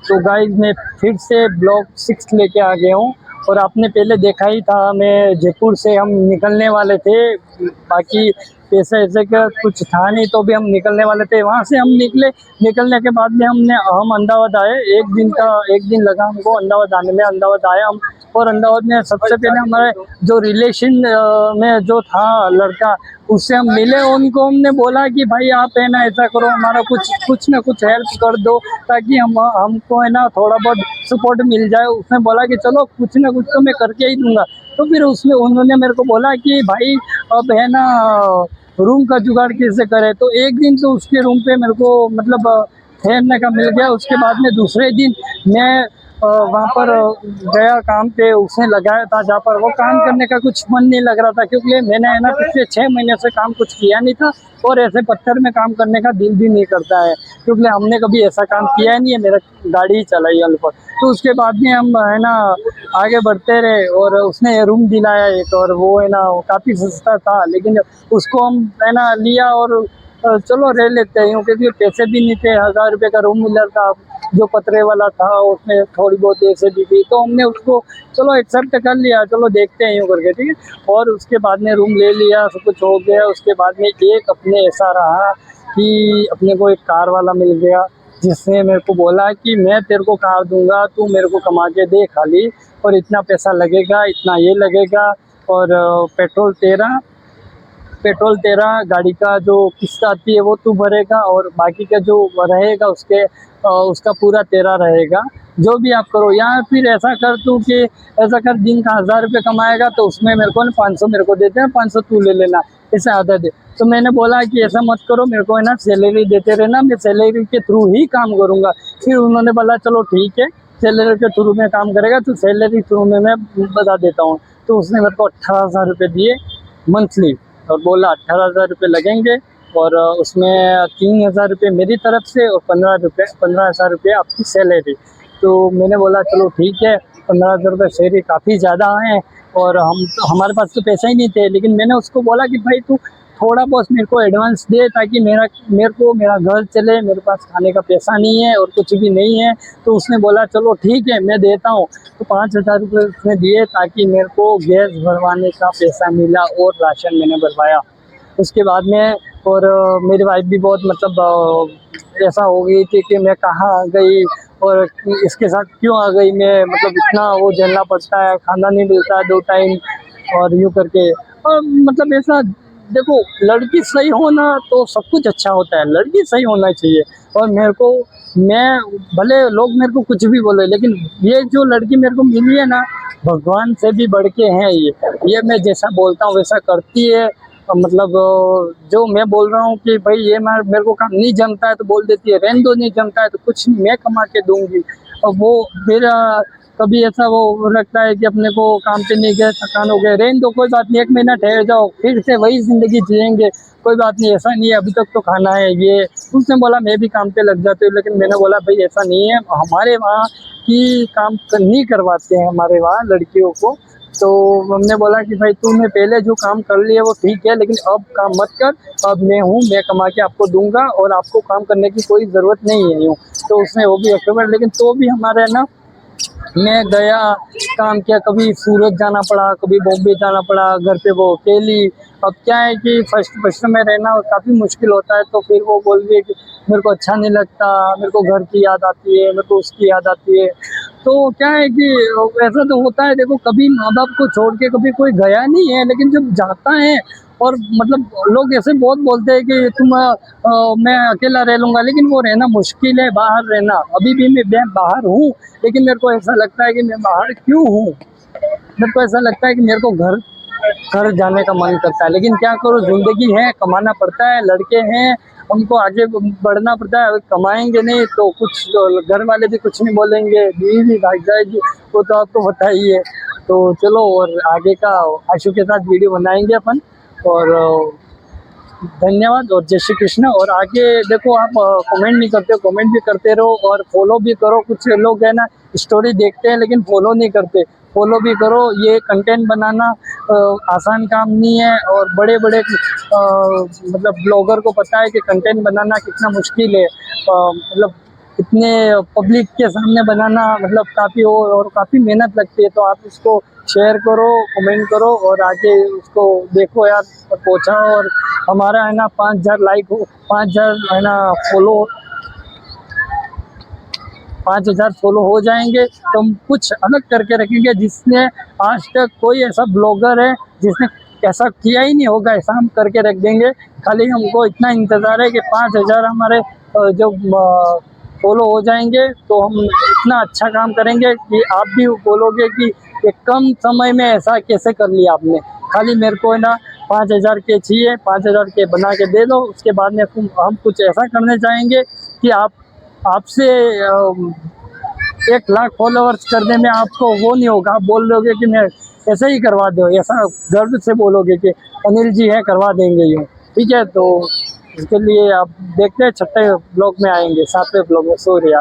तो गाइस मैं फिर से ब्लॉग 6 लेके आ गया हूँ। और आपने पहले देखा ही था, मैं जयपुर से हम निकलने वाले थे, बाकी पैसे ऐसे का कुछ था नहीं तो भी हम निकलने वाले थे। वहाँ से हम निकलने के बाद में हम अहमदाबाद आए। एक दिन लगा हमको अहमदाबाद आने में। अहमदाबाद आए हम, और अहमदाबाद में सबसे पहले हमारे जो रिलेशन में जो था लड़का, उससे हम मिले। उनको हमने बोला कि भाई आप है ना ऐसा करो, हमारा कुछ ना कुछ हेल्प कर दो, ताकि हमको है ना थोड़ा बहुत सपोर्ट मिल जाए। उसने बोला कि चलो कुछ ना कुछ तो मैं करके ही दूंगा। तो फिर उसमें उन्होंने मेरे को बोला कि भाई अब है ना रूम का जुगाड़ कैसे करे। तो एक दिन तो उसके रूम पे मेरे को मतलब ठहरने का मिल गया। उसके बाद में दूसरे दिन मैं वहाँ पर गया काम पे। उसने लगाया था जहाँ पर, वो काम करने का कुछ मन नहीं लग रहा था, क्योंकि मैंने है ना पिछले 6 महीने से काम कुछ किया नहीं था। और ऐसे पत्थर में काम करने का दिल भी नहीं करता है, क्योंकि हमने कभी ऐसा काम किया ही नहीं है। मेरा गाड़ी ही चलाई है पर। तो उसके बाद में हम है ना आगे बढ़ते रहे, और उसने रूम दिलाया एक, और वो है ना काफ़ी सस्ता था, लेकिन उसको हम है ना लिया। और चलो रह लेते हैं, क्योंकि पैसे भी नहीं थे। 1000 रुपये का रूम मिला था जो पतरे वाला था, उसमें थोड़ी बहुत ऐसे भी थी, तो हमने उसको चलो एक्सेप्ट कर लिया, चलो देखते हैं यूँ करके, ठीक है। और उसके बाद में रूम ले लिया, सब कुछ हो गया। उसके बाद में एक अपने ऐसा रहा कि अपने को एक कार वाला मिल गया, जिसने मेरे को बोला कि मैं तेरे को कार दूंगा, तू मेरे को कमा के दे खाली, और इतना पैसा लगेगा, इतना ये लगेगा, और पेट्रोल तेरा, गाड़ी का जो किस्त आती है वो तू भरेगा, और बाकी का जो रहेगा उसका पूरा तेरा रहेगा। जो भी आप करो, या फिर ऐसा कर तू कि ऐसा कर, दिन का 1000 रुपये कमाएगा तो उसमें मेरे को ना 500 मेरे को देते हैं, 500 तू ले लेना, ऐसे आधा दे। तो मैंने बोला कि ऐसा मत करो, मेरे को है ना सैलरी देते रहना, मैं सैलरी के थ्रू ही काम करूँगा। फिर उन्होंने बोला चलो ठीक है, सैलरी के थ्रू में काम करेगा तो सैलरी थ्रू में मैं बता देता हूँ। तो उसने मेरे को 18,000 रुपये दिए मंथली, और बोला 18,000 रुपये लगेंगे, और उसमें 3,000 रुपये मेरी तरफ से, और 15,000 रुपये आपकी सैलरी। तो मैंने बोला चलो ठीक है, 15,000 रुपये सैलरी काफ़ी ज़्यादा है, और हमारे पास तो पैसा ही नहीं थे। लेकिन मैंने उसको बोला कि भाई तू थोड़ा बहुत मेरे को एडवांस दे, ताकि मेरा घर चले, मेरे पास खाने का पैसा नहीं है और कुछ भी नहीं है। तो उसने बोला चलो ठीक है मैं देता हूँ। तो 5,000 रुपये उसने दिए, ताकि मेरे को गैस भरवाने का पैसा मिला, और राशन मैंने भरवाया उसके बाद में। और मेरी वाइफ भी बहुत मतलब ऐसा हो गई थी कि मैं कहाँ आ गई, और इसके साथ क्यों आ गई मैं, मतलब इतना वो झेलना पड़ता है, खाना नहीं मिलता है 2 टाइम, और यूँ करके। और मतलब ऐसा देखो, लड़की सही होना तो सब कुछ अच्छा होता है, लड़की सही होना चाहिए। और मैं भले लोग मेरे को कुछ भी बोले, लेकिन ये जो लड़की मेरे को मिली है ना, भगवान से भी बढ़ के हैं ये मैं जैसा बोलता हूँ वैसा करती है। मतलब जो मैं बोल रहा हूँ कि भाई ये मेरे को काम नहीं जमता है तो बोल देती है, रहने दो, नहीं जमता है तो कुछ नहीं, मैं कमा के दूंगी। और वो मेरा कभी ऐसा वो लगता है कि अपने को काम पे नहीं गए, थकान हो गए, रहने दो, कोई बात नहीं, 1 महीना ठहर जाओ, फिर से वही ज़िंदगी जिएंगे, कोई बात नहीं, ऐसा नहीं है, अभी तक तो खाना है ये। उसने बोला मैं भी काम पे लग जाती हूँ, लेकिन मैंने बोला भाई ऐसा नहीं है, हमारे वहाँ की काम नहीं करवाते हैं हमारे वहाँ लड़कियों को। तो हमने बोला कि भाई तूने पहले जो काम कर लिया वो ठीक है, लेकिन अब काम मत कर, अब मैं हूँ, मैं कमा के आपको दूंगा, और आपको काम करने की कोई ज़रूरत नहीं है यूँ। तो उसने वो भी एक्सेप्ट, लेकिन तो भी हमारे ना, मैं गया, काम किया, कभी सूरत जाना पड़ा, कभी बॉम्बे जाना पड़ा, घर पे वो अकेली। अब क्या है कि फर्स्ट में रहना काफ़ी मुश्किल होता है, तो फिर वो बोल रही है कि मेरे को अच्छा नहीं लगता, मेरे को घर की याद आती है, मेरे को उसकी याद आती है। तो क्या है कि ऐसा तो होता है, देखो कभी माँ बाप को छोड़ के कभी कोई गया नहीं है, लेकिन जब जाता है, और मतलब लोग ऐसे बहुत बोलते हैं कि मैं अकेला रह लूँगा, लेकिन वो रहना मुश्किल है, बाहर रहना। अभी भी मैं बाहर हूँ, लेकिन मेरे को ऐसा लगता है कि मैं बाहर क्यों हूँ। मेरे को ऐसा लगता है कि मेरे को घर घर जाने का मन करता है, लेकिन क्या करूँ, ज़िंदगी है, कमाना पड़ता है, लड़के हैं, हमको आगे बढ़ना पड़ता है। अगर कमाएंगे नहीं तो कुछ, घर वाले भी कुछ नहीं बोलेंगे, बीवी भी भाग जाएगी, वो तो आपको पता ही है। तो चलो, और आगे का आशु के साथ वीडियो बनाएंगे अपन। और धन्यवाद, और जय श्री कृष्ण। और आगे देखो, आप कमेंट नहीं करते हो, कमेंट भी करते रहो, और फॉलो भी करो। कुछ लोग है ना स्टोरी देखते हैं लेकिन फॉलो नहीं करते, फॉलो भी करो। ये कंटेंट बनाना आसान काम नहीं है, और बड़े बड़े मतलब ब्लॉगर को पता है कि कंटेंट बनाना कितना मुश्किल है। मतलब इतने पब्लिक के सामने बनाना मतलब काफ़ी और काफ़ी मेहनत लगती है। तो आप इसको शेयर करो, कमेंट करो और आगे उसको देखो यार, पहुँचाओ। और हमारा है ना 5000 लाइक हो, 5000 है ना फॉलो, 5000 फॉलो हो जाएंगे तो हम कुछ अलग करके रखेंगे, जिसने आज तक कोई ऐसा ब्लॉगर है जिसने ऐसा किया ही नहीं होगा, ऐसा हम करके रख देंगे। खाली हमको इतना इंतज़ार है कि 5000 हमारे जो फॉलो हो जाएंगे तो हम इतना अच्छा काम करेंगे कि आप भी बोलोगे कि ये कम समय में ऐसा कैसे कर लिया आपने। खाली मेरे को है ना 5000 के चाहिए, 5000 के बना के दे दो। उसके बाद में हम कुछ ऐसा करने चाहेंगे कि आपसे 1 लाख फॉलोअर्स करने में आपको वो नहीं होगा। आप बोल लोगे कि मैं ऐसे ही करवा दो, ऐसा गर्व से बोलोगे कि अनिल जी है, करवा देंगे यूँ। ठीक है, तो इसके लिए आप देखते हैं 6ठे ब्लॉग में आएंगे, 7वें ब्लॉग में। सूर्या।